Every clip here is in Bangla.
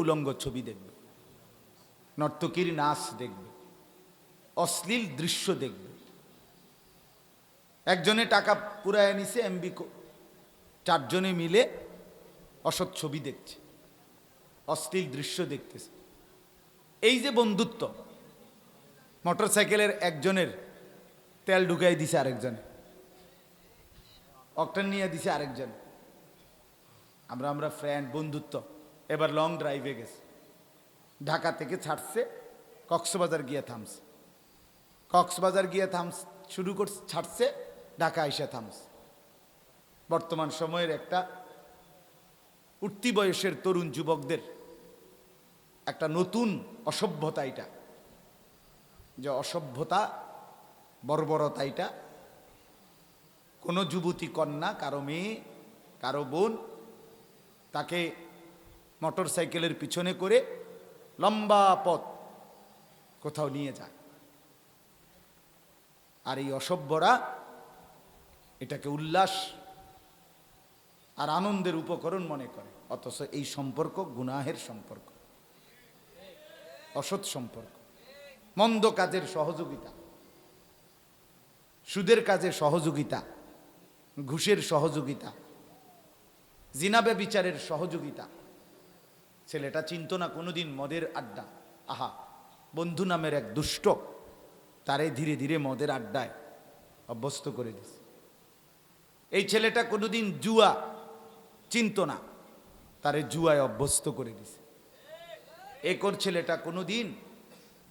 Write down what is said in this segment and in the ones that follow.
উলঙ্গ ছবি দেখবে, নর্তকীর নাচ দেখবে, অশ্লীল দৃশ্য দেখবে। একজনে টাকা পুরায় নিছে এমবি, চারজনে মিলে অসৎ ছবি দেখছে, অশ্লীল দৃশ্য দেখতেছে। এই যে বন্ধুত্ব, মোটরসাইকেলের একজনের তেল ঢুকাই দিছে আরেকজনে, অকটেন নিয়ে দিছে আরেকজন, আমরা ফ্রেন্ড, বন্ধুত্ব। এবার লং ড্রাইভে গেছে, ঢাকা থেকে ছাড়ছে, কক্সবাজার গিয়ে থামছে, কক্সবাজার গিয়ে শুরু করছে, ছাড়ছে, ঢাকা আইসা থামছে। বর্তমান সময়ের একটা উঠতি বয়সের তরুণ যুবকদের একটা নতুন অসভ্যতা, এটা যে অসভ্যতা, বর্বরতা, এটা কোনো যুবতী কন্যা, কারো মেয়ে, কারো বোন, তাকে মোটর সাইকেলের পিছনে করে লম্বা পথ কোথাও নিয়ে যায়। আর এই অসভ্যরা এটাকে উল্লাস আর আনন্দের উপকরণ মনে করে, অথচ এই সম্পর্ক গুনাহের সম্পর্ক, অসৎ সম্পর্ক, মন্দ কাজের সহযোগিতা, সুদের কাজে সহযোগিতা, ঘুষের সহযোগিতা, জিনা ব্যভিচারের সহযোগিতা। ছেলেটা চিন্ত না কোনোদিন মদের আড্ডা। আহা, বন্ধু নামের এক দুষ্ট তারে ধীরে ধীরে মদের আড্ডায় অভ্যস্ত করে দিছে। এই ছেলেটা কোনোদিন জুয়া চিন্ত না, তারে জুয়ায় অভ্যস্ত করে দিছে। একর ছেলেটা কোনোদিন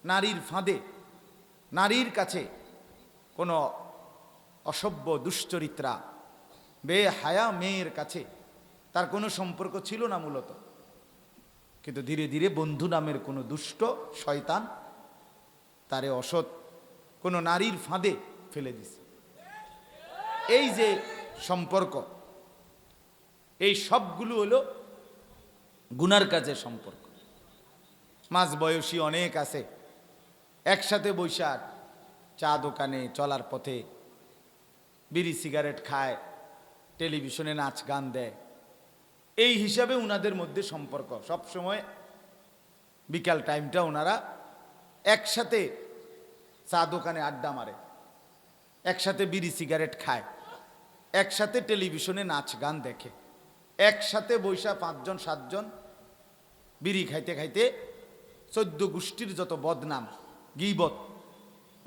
নারীর ফাঁদে, নারীর কাছে কোনো অসভ্য দুশ্চরিত্রা বেহায়া মেয়ের কাছে তার কোনো সম্পর্ক ছিল না মূলত, কিন্তু ধীরে ধীরে বন্ধু নামের কোনো দুষ্ট শয়তান তারে অসৎ কোনো নারীর ফাঁদে ফেলে দিছে। এই যে সম্পর্ক, এই সবগুলো হলো গুনার কাজের সম্পর্ক। মাঝ বয়সী অনেক আছে, একসাথে বৈশাখ চা দোকানে চলার পথে বিড়ি সিগারেট খায়, টেলিভিশনে নাচ গান দেয়। এই হিসাবে উনাদের মধ্যে সম্পর্ক সব সময়। বিকাল টাইমটা ওনারা একসাথে চা দোকানে আড্ডা মারে, একসাথে বিড়ি সিগারেট খায়, একসাথে টেলিভিশনে নাচ গান দেখে, একসাথে বৈশা 5 জন 7 জন বিড়ি খাইতে খাইতে 14 গোষ্ঠীর যত বদনাম গীবত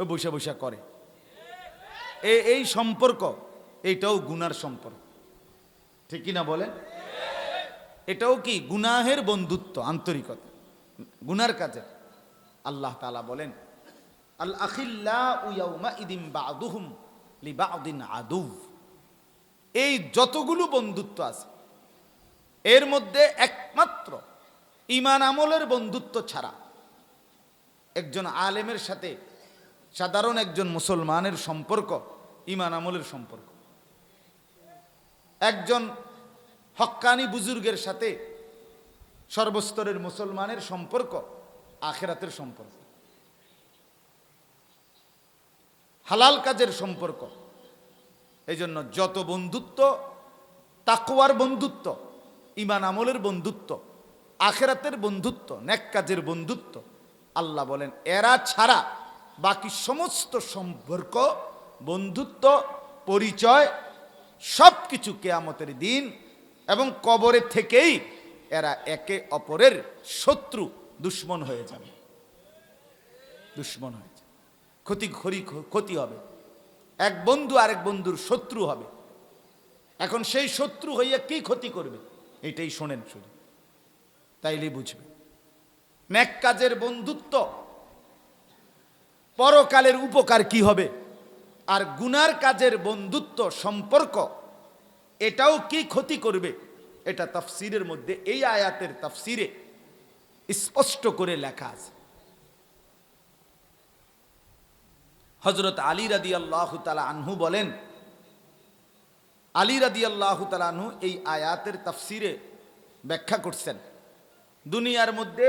ও বৈশা বৈশা করে। এই সম্পর্ক, এইটাও গুনার সম্পর্ক, ঠিক কিনা বলেন? এটাও কি গুনাহের বন্ধুত্ব, আন্তরিকতা, গুনার কাজে। আল্লাহ তাআলা বলেন, আল আখিল্লাউ ইয়াউমাইদিন বা'দুহুম লিবা'দিন আদুব। এই যতগুলো বন্ধুত্ব আছে এর মধ্যে একমাত্র ঈমান আমলের বন্ধুত্ব ছাড়া একজন আলেমের সাথে সাধারণ একজন মুসলমানের সম্পর্ক ঈমান আমলের সম্পর্ক, একজন হক্কানি বুজুর্গের সাথে সর্বস্তরের মুসলমানের সম্পর্ক আখিরাতের সম্পর্ক, হালাল কাজের সম্পর্ক। এই জন্য যত বন্ধুত্ব, তাকওয়ার বন্ধুত্ব, ঈমান আমলের বন্ধুত্ব, আখিরাতের বন্ধুত্ব, নেক কাজের বন্ধুত্ব, আল্লাহ বলেন এরা ছাড়া বাকি সমস্ত সম্পর্ক, বন্ধুত্ব, পরিচয় সব কিছু কিয়ামতের দিন এবং কবরে থেকেই এরা একে অপরের শত্রু, দুশ্মন হয়ে যাবে, দুশ্মন হয়ে যাবে, ক্ষতি হবে। এক বন্ধু আরেক বন্ধুর শত্রু হবে। এখন সেই শত্রু হইয়া কি ক্ষতি করবে, এটাই শোনেন শুধু, তাইলে বুঝবে। নেক কাজের বন্ধুত্ব, পরকালের উপকার কি হবে, আর গুনার কাজের বন্ধুত্ব সম্পর্ক, এটাও কি ক্ষতি করবে, এটা তাফসীরের মধ্যে, এই আয়াতের তাফসীরে স্পষ্ট করে লেখা আছে। হযরত আলী রাদিয়াল্লাহু তাআলা আনহু বলেন, আলী রাদিয়াল্লাহু তাআলা আনহু এই আয়াতের তাফসীরে ব্যাখ্যা করছেন, দুনিয়ার মধ্যে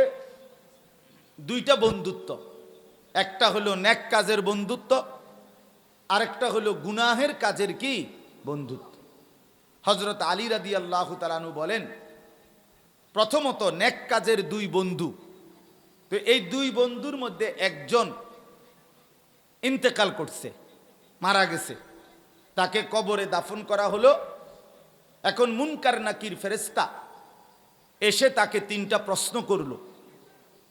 2টা বন্ধুত্ব, একটা হলো নেক কাজের বন্ধুত্ব, আরেকটা হলো গুনাহের কাজের কি বন্ধুত্ব। হযরত আলী রাদিয়াল্লাহু তাআলা আনহু বলেন, প্রথমত নেক কাজের দুই বন্ধু, তো এই দুই বন্ধুর মধ্যে একজন ইন্তেকাল করছে, মারা গেছে, তাকে কবরে দাফন করা হলো। এখন মুনকার নাকির ফেরেশতা এসে তাকে 3টা প্রশ্ন করলো,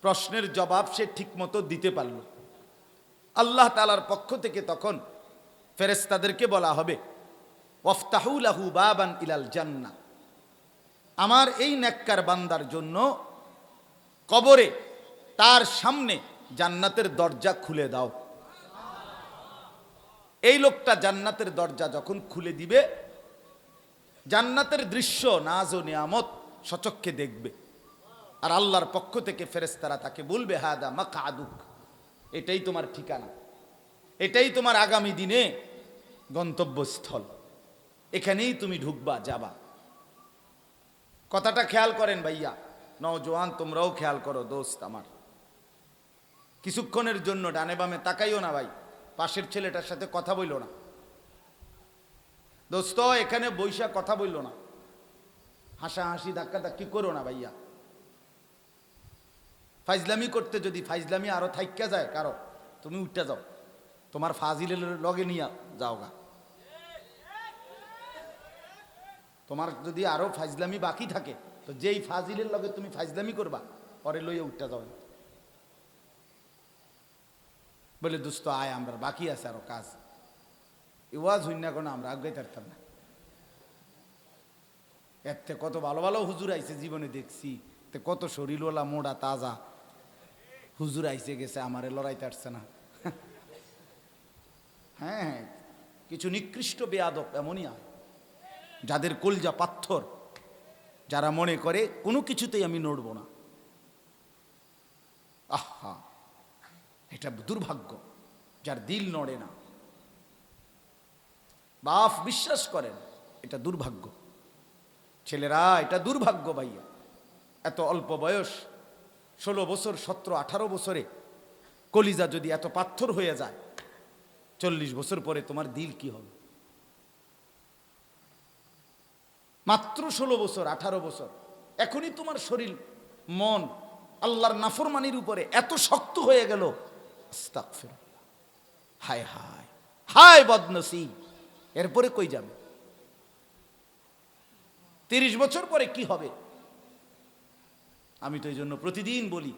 প্রশ্নের জবাব সে ঠিকমতো দিতে পারল। আল্লাহ তাআলার পক্ষ থেকে তখন ফেরেশতাদেরকে বলা হবে, ওয়াফতাহু লাহু বাবান ইলাল জান্নাহ, আমার এই নেককার বান্দার জন্য কবরে তার সামনে জান্নাতের দরজা খুলে দাও। এই লোকটা জান্নাতের দরজা যখন খুলে দিবে, জান্নাতের দৃশ্য নাজ ও নিয়ামত সচক্ষে দেখবে। আর আল্লাহর পক্ষ থেকে ফেরেশতারা তাকে বলবে, হাদা মাকআদুক, এটাই তোমার ঠিকানা, এটাই তোমার আগামী দিনে গন্তব্যস্থল, এখানেই তুমি ঢুকবা, যাবা। কথাটা খেয়াল করেন ভাইয়া, নওজোয়ান তোমরাও খেয়াল করো, দোস্ত আমার, কিছুক্ষণের জন্য ডানে বামে তাকাইও না ভাই, পাশের ছেলেটার সাথে কথা বইল না, দোস্ত এখানে বৈশা কথা বইল না, হাসাহাসি ধাক্কা ধাক্কি করো না ভাইয়া। ফাইজলামি করতে যদি ফাইজলামি আরো থাইক্কা যায় কারো, তুমি উঠতে যাও, তোমার ফাজিলের লগে নিয়ে যাও গা। তোমার যদি আরো ফাইজলামি বাকি থাকে, তো যেই ফাজিলের লগে তুমি ফাইজলামি করবা, পরে লইয়া উঠতে যাও, বলে দোস্ত আয়, আমরা বাকি আছে আরো কাজ, ওয়াজ হইন না কোনো, আমরা আগে থাকতাম না। এতে কত ভালো ভালো হুজুর আইছে জীবনে দেখছি, কত শরীরওয়ালা মোড়া তাজা হুজুর আইসে গেছে, আমারে লড়াইতে আসছে না। হ্যাঁ, কিছু নিকৃষ্ট বেয়াদব এমনই হয়, যাদের কলজা পাথর, যারা মনে করে কোনো কিছুতেই আমি নড়ব না। আহা, এটা দুর্ভাগ্য, যার দিল নড়ে না, বাপ বিশ্বাস করেন, এটা দুর্ভাগ্য। ছেলেরা, এটা দুর্ভাগ্য ভাইয়া, এত অল্প বয়স, 16 বছর 17 18 বছরে কলিজা যদি এত পাথর হয়ে যায়, 40 বছর পরে তোমার দিল কি হবে? মাত্র 16 বছর 18 বছর, এখনই তোমার শরীর মন আল্লাহর নাফরমানির উপরে এত শক্ত হয়ে গেল। আস্তাগফিরুল্লাহ, হায় হায় হায় বদনসিব, এরপরে কই যাবে? 30 বছর পরে কি হবে? আমি তো এই জন্য প্রতিদিন বলি,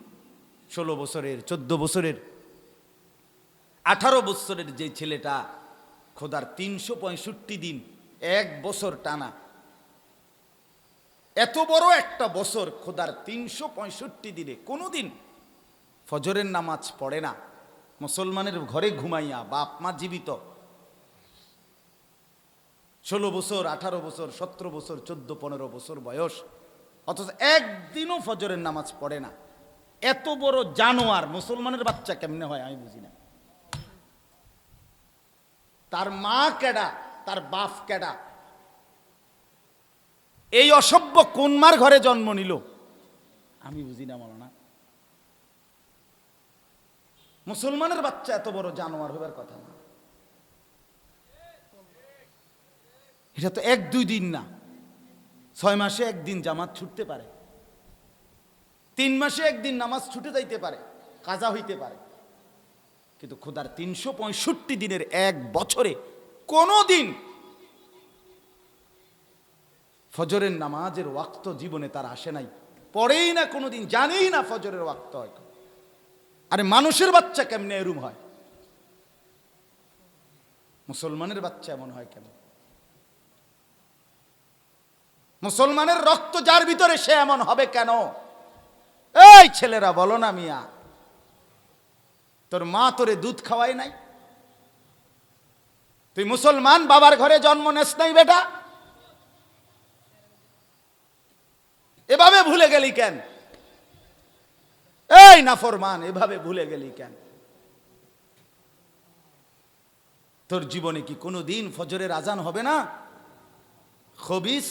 16 বছরের 14 বছরের 18 বছরের যে ছেলেটা খোদার 365 দিন, 1 বছর টানা, এত বড় একটা বছর খোদার 365 দিনে কোনোদিন ফজরের নামাজ পড়ে না, মুসলমানের ঘরে ঘুমাইয়া, বাপ মা জীবিত, 16 বছর 18 বছর 17 বছর 14 15 বছর বয়স, অথচ একদিনও ফজরের নামাজ পড়ে না। এত বড় জানোয়ার মুসলমানের বাচ্চা কেমনে হয় আমি বুঝি না। তার মা কেডা, তার বাপ কেডা? এই অসভ্য কোন মার ঘরে জন্ম নিল আমি বুঝি না। মাওলানা, মুসলমানের বাচ্চা এত বড় জানোয়ার হবার কথা না। এটা তো 1-2 দিন না, 6 মাসে একদিন জামাত ছুটতে পারে, 3 মাসে একদিন নামাজ ছুটে যাইতে পারে, কাজা হইতে পারে, কিন্তু খোদার 365 দিনের 1 বছরে কোনো দিন ফজরের নামাজের ওয়াক্ত জীবনে তার আসে নাই, পড়েই না কোনোদিন, জানেই না ফজরের ওয়াক্ত হয়। আরে মানুষের বাচ্চা কেমনে এরম হয়? মুসলমানের বাচ্চা এমন হয় কেন? মুসলমানের রক্ত যার ভিতরে, সে এমন হবে কেন? এই ছেলেরা বলো না মিয়া, তোর মা তোরে দুধ খাওয়াই নাই? তুই মুসলমান বাবার ঘরে জন্ম নেস নাই বেটা? এভাবে ভুলে গেলি কেন? এই নাফরমান, এভাবে ভুলে গেলি কেন? তোর জীবনে কি কোনো দিন ফজরের আজান হবে না? খবিস,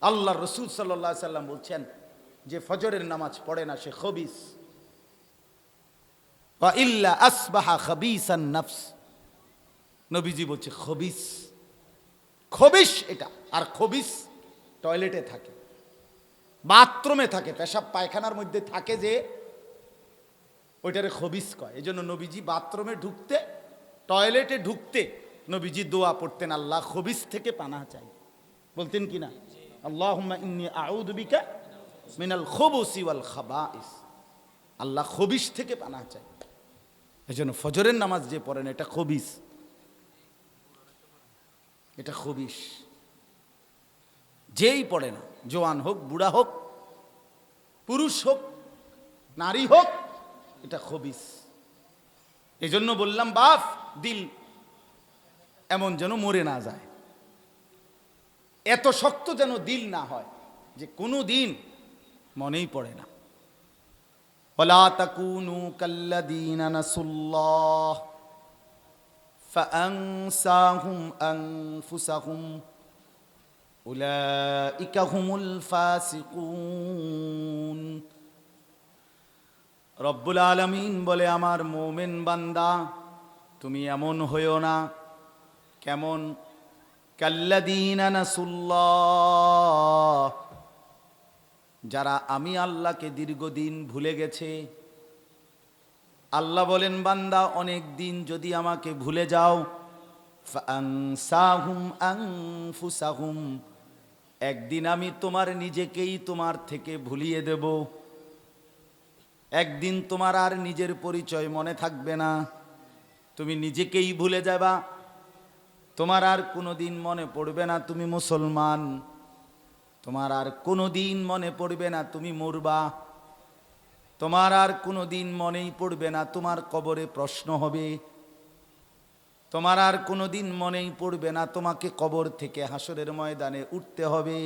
আল্লাহর রাসূল সাল্লাল্লাহু আলাইহি সাল্লাম বলছেন, যে ফজরের নামাজ পড়ে না সে খবিস। ওয়া ইল্লা আসবাহা খাবিসান নফস, নবীজি বলছে খবিস, খবিস এটা। আর খবিস টয়লেটে থাকে, বাথরুমে থাকে, পেশাব পায়খানার মধ্যে থাকে যে, ওইটারে খবিস কয়। এই জন্য নবীজি বাথরুমে ঢুকতে, টয়লেটে ঢুকতে নবীজি দোয়া পড়তেন, আল্লাহ খবিস থেকে পানাহ চাই। বলতেন কি না, আল্লাহুম্মা ইন্নী আউযু বিকা মিনাল খুবুসি ওয়াল খাবাইস, আল্লাহ খবিস থেকে পানাহ চাই। এই জন্য ফজরের নামাজ যে পড়েন এটা খবিস, এটা খবিস। যেই পড়ে না, জওয়ান হোক, বুড়া হোক, পুরুষ হোক, নারী হোক, এটা খবিস। এই জন্য বললাম বাপ, দিল এমন যেন মরে না যায়, এত শক্ত যেন দিল না হয় যে কোনো দিন মনেই পড়ে না। ওয়ালা তাকুনু কাল্লাযীনা নাসুল্লাহ ফাআনসাহুম আনফুসাহুম উলাইকা হুমুল ফাসিকুন। রব্বুল আলামিন বলে, আমার মুমিন বান্দা তুমি এমন হইও না। কেমন? কাল্লাযীনা নাসুল্লাহ, যারা আমি আল্লাহকে দীর্ঘদিন ভুলে গেছে। আল্লাহ বলেন, বান্দা অনেক দিন যদি আমাকে ভুলে যাও, ফাআনসাহুম আনফুসাহুম, একদিন আমি তোমার নিজেকেই তোমার থেকে ভুলিয়ে দেব। একদিন তোমার আর নিজের পরিচয় মনে থাকবে না, তুমি নিজেকেই ভুলে যাবা। তোমার আর কোনোদিন মনে পড়বে না তুমি মুসলমান, তোমার আর কোনোদিন মনে পড়বে না তুমি মরবা, তোমার আর কোনোদিন মনেই পড়বে না তোমার কবরে প্রশ্ন হবে, তোমার আর কোনোদিন মনেই পড়বে না তোমাকে কবর থেকে হাসরের ময়দানে উঠতে হবে,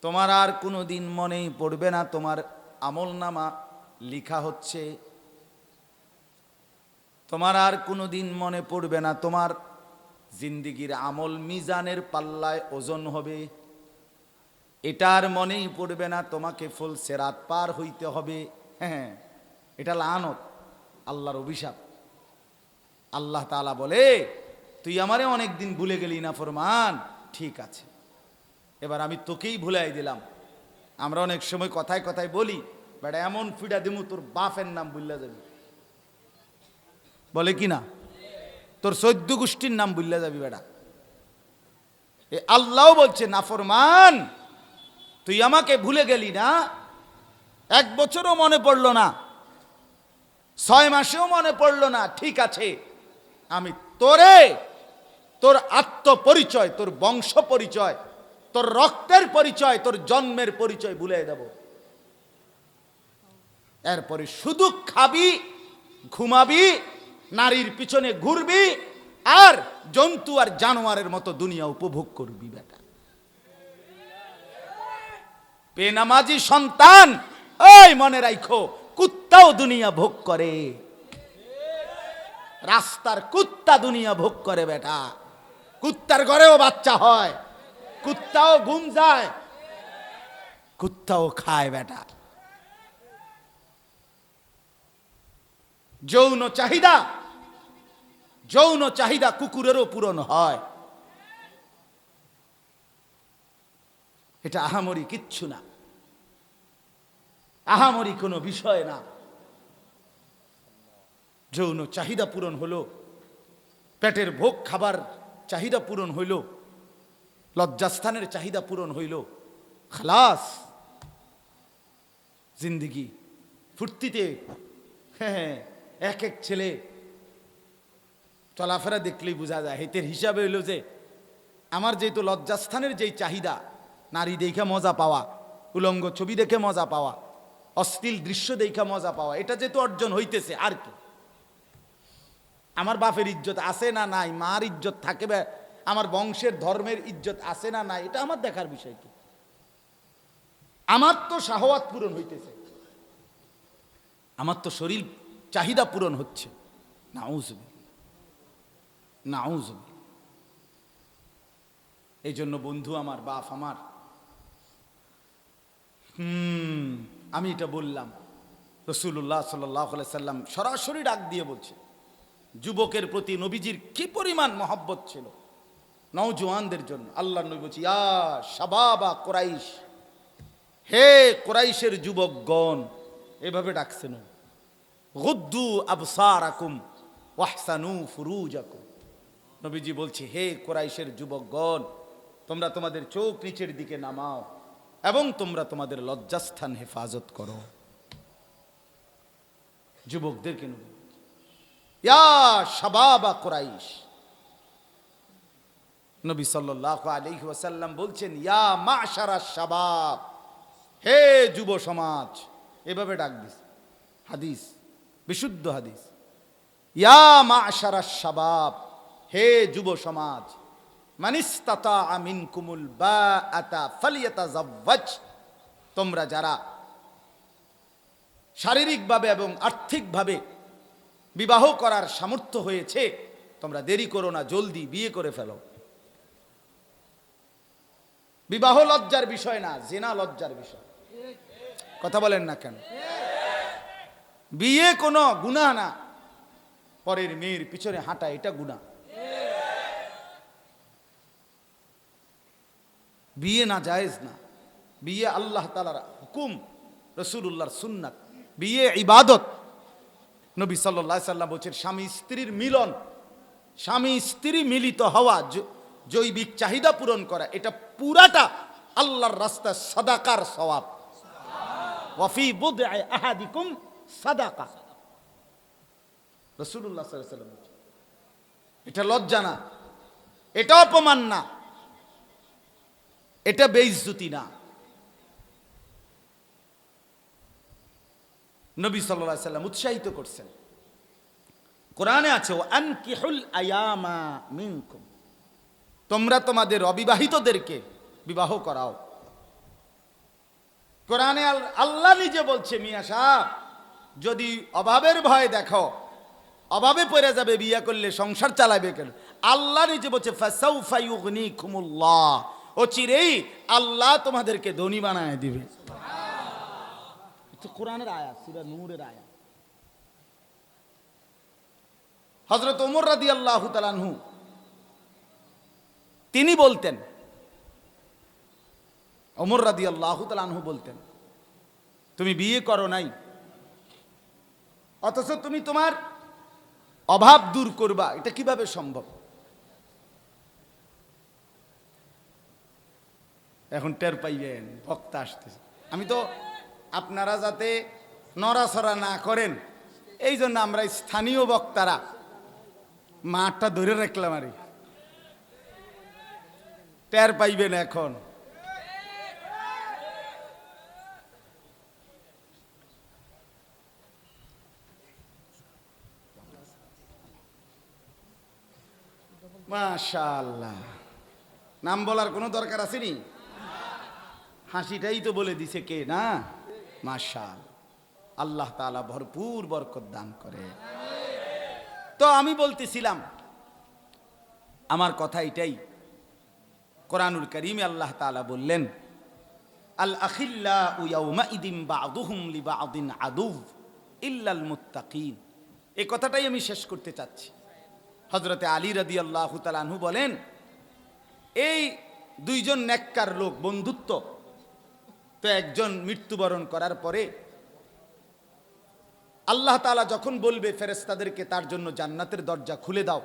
তোমার আর কোনোদিন মনেই পড়বে না তোমার আমলনামা লিখা হচ্ছে, তোমার আর কোনোদিন মনে পড়বে না তোমার জিন্দিগির আমল মিজানের পাল্লায় ওজন হবে, এটার মনেই পড়বে না তোমাকে ফুল সেরাত পার হইতে হবে। হ্যাঁ, এটা লানত, আল্লাহর অভিশাপ। আল্লাহ তাআলা বলে, তুই আমারে অনেকদিন ভুলে গেলি না ফরমান, ঠিক আছে, এবার আমি তোকেই ভুলাই দিলাম। আমরা অনেক সময় কথায় কথায় বলি, বেটা এমন ফিডা দিমু তোর বাপের নাম ভুল্লা যাবি, বলে কি না, তোর 14 গোষ্ঠীর নাম ভুল্লা যাবি বেটা। এ আল্লাহ বলছে, নাফরমান তুই আমাকে ভুলে গেলি না, 1 বছরও মনে পড়লো না, 6 মাসেও মনে পড়লো না, ঠিক আছে, আমি তোরে তোর আত্মপরিচয়, তোর বংশ পরিচয়, তোর রক্তের পরিচয়, তোর জন্মের পরিচয় ভুলে দেব। এরপরে শুধু খাবি, ঘুমাবি, নারীর পিছনে ঘুরবি, আর জন্তু আর জানোয়ারের মতো দুনিয়া উপভোগ করবি বেটা। বেনামাজি সন্তান, ওই মনে রাখো, কুত্তাও দুনিয়া ভোগ করে, রাস্তার কুত্তা দুনিয়া ভোগ করে বেটা। কুত্তার ঘরেও বাচ্চা হয়, কুত্তাও ঘুম যায়, কুত্তাও খায় বেটা। যৌন চাহিদা, যৌন চাহিদা কুকুরেরও পূরণ হয়, এটা আহামরি কিচ্ছু না, আহামরি কোনো বিষয় না। যৌন চাহিদা পূরণ হলো, পেটের ভোগ খাবার চাহিদা পূরণ হইল, লজ্জাস্থানের চাহিদা পূরণ হইল, খালাস, জিন্দিগি ফুর্তিতে। হ্যাঁ, এক এক ছেলে চলাফেরা দেখলেই বোঝা যায়, হেতের হিসাবে হইল যে আমার যেহেতু লজ্জাস্থানের যেই চাহিদা, নারী দেখে মজা পাওয়া, উলঙ্গ ছবি দেখে মজা পাওয়া, অশ্লীল দৃশ্য দেখে মজা পাওয়া, এটা যেহেতু অর্জন হইতেছে, আর কি আমার বাপের ইজ্জত আছে না নাই, মার ইজ্জত থাকে, আমার বংশের ধর্মের ইজ্জত আছে না নাই, এটা আমার দেখার বিষয় কি। আমার তো শাহওয়াত পূরণ হইতেছে, আমার তো শরীর চাহিদা পূরণ হচ্ছে। নাউজুবিল্লাহ, নাউজুবিল্লাহ। এই জন্য বন্ধু আমার, বাপ আমার, আমি এটা বললাম, রাসূলুল্লাহ সাল্লাল্লাহু আলাইহি সাল্লাম সরাসরি ডাক দিয়ে বলছে, যুবকের প্রতি নবীজির কি পরিমাণ মহব্বত ছিল, নওজোয়ানদের জন্য। আল্লাহর নবী বলছে, ইয়া শাবাবা কুরাইশ, হে কুরাইশের যুবকগণ, এভাবে ডাকছেন, গুদ্দু আবসারাকুম ওয়াহসানু ফুরুজাকুম। নবীজি বলছে, হে কুরাইশের যুবকগণ, তোমরা তোমাদের চোখ নিচের দিকে নামাও এবং তোমরা তোমাদের লজ্জাস্থান হেফাজত করো। যুবকদেরকে নবী, ইয়া শাবাবা কুরাইশ। নবী সাল্লাল্লাহু আলাইহি ওয়াসাল্লাম বলছেন, ইয়া মাশারা শাবাব, হে যুব সমাজ। এভাবে ডাক দিস, হাদিস, বিশুদ্ধ হাদিস। ইয়া মাশারা শাবাব, হে যুব সমাজ, মানিস্তাতা মিনকুমুল বাআতা ফালিয়াতাযাওয়াজ। তোমরা যারা শারীরিকভাবে এবং আর্থিকভাবে বিবাহ করার সামর্থ্য হয়েছে, তোমরা দেরি করো না, জলদি বিয়ে করে ফেলো। বিবাহ লজ্জার বিষয় না, জিনা লজ্জার বিষয়। কথা বলেন না কেন? বিয়ে কোনো গুনাহ না, পরের মেয়ের পিছনে হাঁটা এটা গুনাহ। বিয়ে না জায়েজ না, বিয়ে আল্লাহ তাআলার হুকুম, রাসূলুল্লাহর সুন্নাত। বিয়ে ইবাদত। নবী সাল্লাল্লাহু আলাইহি সাল্লাম বলেছেন, স্বামী স্ত্রীর মিলন, স্বামী স্ত্রী মিলিত হওয়া, জৈবিক চাহিদা পূরণ করা, এটা পুরাটা আল্লাহর রাস্তায় সাদাকার সওয়াব। ওয়াফি বুদআ আহাদিকুম সাদাকা। রাসূলুল্লাহ সাল্লাল্লাহু আলাইহি সাল্লাম, এটা লজ্জা না, এটা অপমান না, এটা বেইজ্জতি না। নবী সাল্লাল্লাহু আলাইহি সাল্লাম উৎসাহিত করছেন, কোরআনে আছে, আনকিহুল আয়ামা মিনকুম, তোমরা তোমাদের অবিবাহিতদেরকে বিবাহ করাও। কোরআনে আল্লাহ নিজে বলছে, মিয়া সাহেব যদি অভাবের ভয় দেখো, অভাবে পড়ে যাবে, বিয়ে করলে সংসার চালাবে কেন, আল্লাহ নিজে বলছে, ফাসাউফা ইউগনিকুমুল্লাহ, অচিরেই আল্লাহ তোমাদেরকে ধনী বানায় দিবে। এটা কোরআনের আয়াত, সূরা নূরের আয়াত। হযরত ওমর রাদিয়াল্লাহু তাআলা আনহু তিনি বলতেন, ওমর রাদিয়াল্লাহু তাআলা আনহু বলতেন, তুমি বিয়ে করো নাই, অথচ তুমি তোমার অভাব দূর করবা, এটা কিভাবে সম্ভব? এখন টের পাইবেন বক্তা আসতেছে। আমি তো আপনারা যাতে নড়াচড়া না করেন এই জন্য আমরা স্থানীয় বক্তারা মাঠটা ধরে রাখলাম, আরে টের পাইবেন এখন। মাশাআল্লাহ, নাম বলার কোনো দরকার আছে নি? হাসিটাই তো বলে দিছে কে না? মাশাআল্লাহ, আল্লাহ তাআলা ভরপুর বরকত দান করে। তো আমি বলতেছিলাম, আমার কথা এটাই, কোরআনুল কারীমে আল্লাহ তাআলা বললেন, আল আখিল্লাউ ইয়াউমাইদিন বা'দুহুম লিবা'দিন আদুউ ইল্লাল মুত্তাকিন। এই কথাটাই আমি শেষ করতে চাচ্ছি। হযরতে আলী রাদিয়াল্লাহু তাআলা আনহু বলেন, এই দুইজন নেককার লোক বন্ধুত্ব, তো একজন মৃত্যুবরণ করার পরে আল্লাহ তাআলা যখন বলবে ফেরেশতাদেরকে তার জন্য জান্নাতের দরজা খুলে দাও,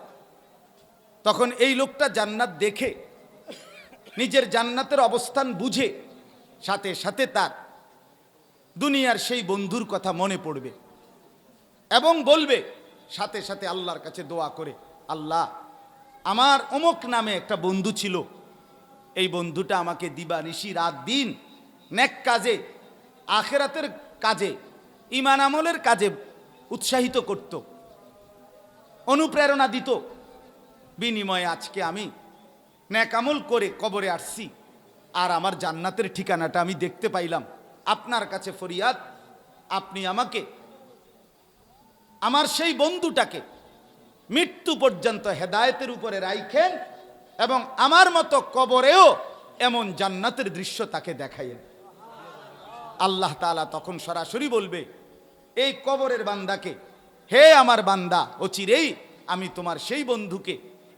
তখন এই লোকটা জান্নাত দেখে নিজের জান্নাতের অবস্থান বুঝে সাথে সাথে তার দুনিয়ার সেই বন্ধুর কথা মনে পড়বে এবং বলবে সাথে সাথে আল্লাহর কাছে দোয়া করে, আল্লাহ, আমার অমুক নামে একটা বন্ধু ছিল, এই বন্ধুটা আমাকে দিবানিশি রাত দিন নেক কাজে, আখিরাতের কাজে, ঈমান আমলের কাজে উৎসাহিত করত, অনুপ্রেরণা দিত। বিনিময়ে আজকে আমি নেক আমল করে কবরে আসছি, আর আমার জান্নাতের ঠিকানাটা আমি দেখতে পাইলাম। আপনার কাছে ফরিয়াদ, আপনি আমাকে, আমার সেই বন্ধুটাকে মৃত্যু পর্যন্ত হেদায়েতের উপরে রাখেন এবং আমার মতো কবরেও এমন জান্নাতের দৃশ্য তাকে দেখাইয়েন। আল্লাহ তাআলা তখন সরাসরি বলবে এই কবরের বান্দাকে, হে আমার বান্দা, অচিরেই আমি তোমার সেই বন্ধুকে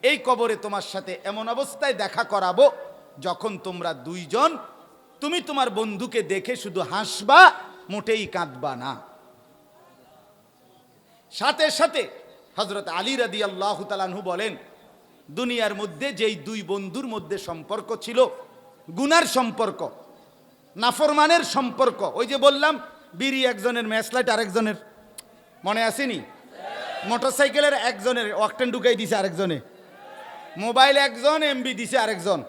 এই কবরে তোমার সাথে এমন অবস্থায় দেখা করাবো যখন তোমরা দুইজন তুমি তোমার বন্ধুকে দেখে শুধু হাসবা, মোটেই কাঁদবা না। সাথে সাথে হযরত আলী রাদিয়াল্লাহু তাআলা আনহু বলেন, দুনিয়ার মধ্যে যেই দুই বন্ধুর মধ্যে সম্পর্ক ছিল, গুনার সম্পর্ক, নাফরমানের সম্পর্ক, ওই যে বললাম বিড়ি একজনের, ম্যাচলাইট আরেকজনের, মনে আসেনি? মোটরসাইকেলের একজনের অকটেন ঢুকাই দিছে আরেকজনে, মোবাইল একজন, এমবি দিছে আরেকজন,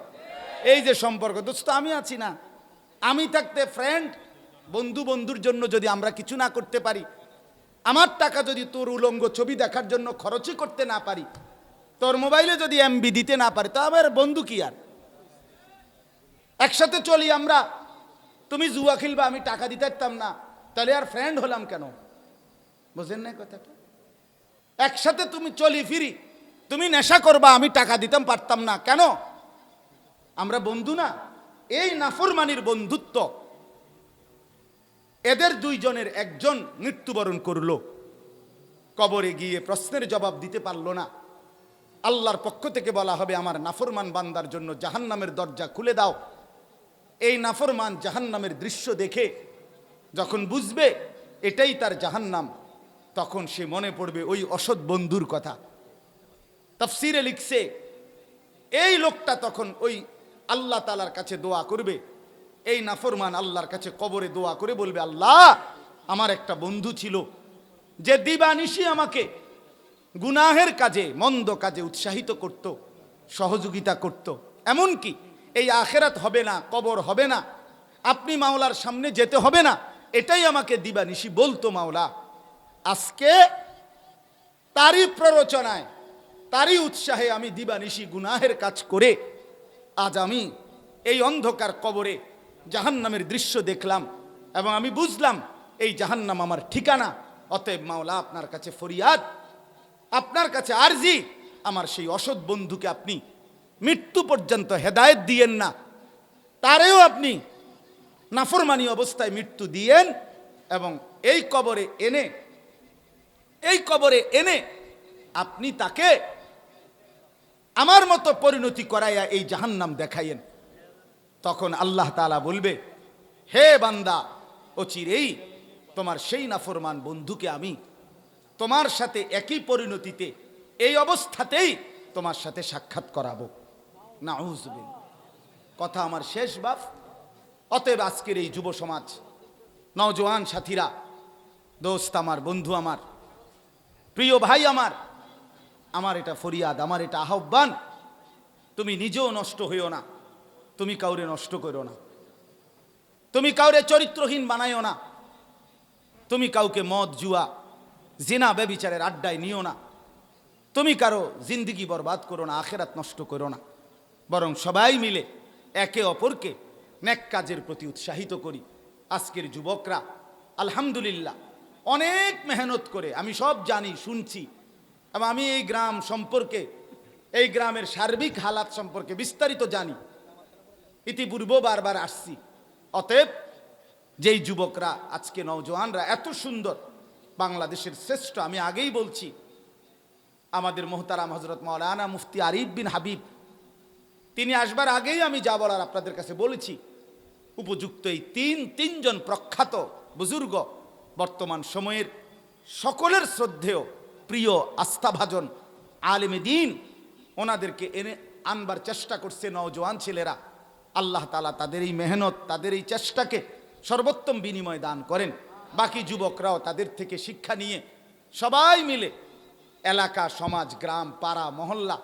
এই যে সম্পর্ক। দোস্ত আমি আছি না, আমি থাকতে ফ্রেন্ড, বন্ধু বন্ধুর জন্য যদি আমরা কিছু না করতে পারি, আমার টাকা যদি তোর উলঙ্গ ছবি দেখার জন্য খরচই করতে না পারি, তোর মোবাইলে যদি এমবি দিতে না পারি, তো আমার বন্ধু কি আর? একসাথে চলি আমরা, তুমি জুয়া খেলবা, আমি টাকা দিতে পারতাম না, তাহলে আর ফ্রেন্ড হলাম কেন? বুঝেন না কথাটা? একসাথে তুমি চলি ফিরি, তুমি নেশা করবা, আমি টাকা দিতাম পারতাম না কেন? আমরা বন্ধু না? এই নাফরমানির বন্ধুত্ব। এদের দুইজনের একজন মৃত্যুবরণ করলো, কবরে গিয়ে প্রশ্নের জবাব দিতে পারলো না। আল্লাহর পক্ষ থেকে বলা হবে, আমার নাফরমান বান্দার জন্য জাহান্নামের দরজা খুলে দাও। এই নাফরমান জাহান্নামের দৃশ্য দেখে যখন বুঝবে এটাই তার জাহান্নাম, তখন সে মনে পড়বে ওই অসৎ বন্ধুর কথা। তাফসীরে লিখছে, এই লোকটা তখন ওই আল্লাহ তাআলার কাছে দোয়া করবে, এই নাফরমান আল্লাহর কাছে কবরে দোয়া করে বলবে, আল্লাহ, আমার একটা বন্ধু ছিল যে দিবানিশি আমাকে গুনাহের কাজে, মন্দ কাজে উৎসাহিত করত, সহযোগিতা করত। এমনকি এই আখেরাত হবে না, কবর হবে না, আপনি মাওলার সামনে যেতে হবে না, এটাই আমাকে দিবানিশি বলতো মাওলা। আজকে তারই প্ররোচনায়, তারই উৎসাহে আমি দিবানিশি গুনাহের কাজ করে আজ আমি এই অন্ধকার কবরে জাহান্নামের দৃশ্য দেখলাম এবং আমি বুঝলাম এই জাহান্নাম আমার ঠিকানা। অতএব মাওলা, আপনার কাছে ফরিয়াদ, আপনার কাছে আরজি, আমার সেই অসৎ বন্ধুকে আপনি মৃত্যু পর্যন্ত হেদায়েত দিয়েন না, তারেও আপনি নাফরমানি অবস্থায় মৃত্যু দিয়েন এবং এই কবরে এনে আপনি তাকে আমার মতো পরিণতি করাইয়া এই জাহান্নাম দেখাইয়েন। তখন আল্লাহ তাআলা বলবে, হে বান্দা, অচিরেই তোমার সেই নাফরমান বন্ধুকে আমি তোমার সাথে একই পরিণতিতে, এই অবস্থাতেই তোমার সাথে সাক্ষাৎ করাবো। নাউযুবিল্লাহ। কথা আমার শেষ বাপ। অতএব আজকের এই যুব সমাজ, নওজোয়ান সাথীরা, দোস্ত আমার, বন্ধু আমার, প্রিয় ভাই আমার এটা ফরিয়াদ, আমার এটা আহ্বান, তুমি নিজেও নষ্ট হইও না, তুমি কাউরে নষ্ট করো না, তুমি কাউরে চরিত্রহীন বানাইও না, তুমি কাউকে মদ, জুয়া, জিনা, ব্যভিচারের আড্ডায় নিও না, তুমি কারো জিন্দিগি বরবাদ করো না, আখেরাত নষ্ট করো না, বরং সবাই মিলে একে অপরকে নেক কাজের প্রতি উৎসাহিত করি। আজকের যুবকরা আলহামদুলিল্লাহ অনেক মেহনত করে, আমি সব জানি, শুনছি, এবং আমি এই গ্রাম সম্পর্কে, এই গ্রামের সার্বিক হালাত সম্পর্কে বিস্তারিত জানি, ইতিপূর্বেও বারবার আসছি। অতএব যেই যুবকরা, আজকে নওজোয়ানরা এত সুন্দর, বাংলাদেশের শ্রেষ্ঠ, আমি আগেই বলছি, আমাদের মোহতারাম হযরত মাওলানা মুফতি আরিফ বিন হাবিব, তিনি আসবার আগেই আমি যা বলার আপনাদের কাছে বলেছি। উপযুক্ত এই তিনজন প্রখ্যাত বুজুর্গ, বর্তমান সময়ের সকলের শ্রদ্ধেয়, প্রিয়, আস্থাভাজন আলেমে দ্বীন, ওনাদেরকে এনে আনবার চেষ্টা করছে নওজোয়ান ছেলেরা। আল্লাহ তাআলা তাদের এই মেহনত, তাদের এই চেষ্টাকে সর্বোত্তম বিনিময় দান করেন। বাকি যুবকরাও তাদের থেকে শিক্ষা নিয়ে সবাই মিলে এলাকা, সমাজ, গ্রাম, পাড়া, মহল্লা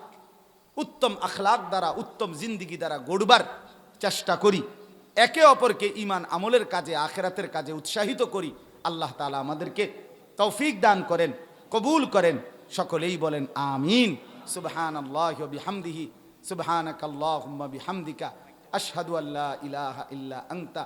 উত্তম আখলাক দ্বারা, উত্তম জিন্দিগি দ্বারা গড়বার চেষ্টা করি। একে অপরকে ঈমান আমলের কাজে, আখিরাতের কাজে উৎসাহিত করি। আল্লাহ তাআলা আমাদেরকে তৌফিক দান করেন, কবুল করেন। সকলেই বলেন আমিন। সুবহানাল্লাহি ওয়া বিহামদিহি, সুবহানাকাল্লাহুম্মা বিহামদিকা, আশহাদু আল্লা ইলাহা ইল্লা আনতা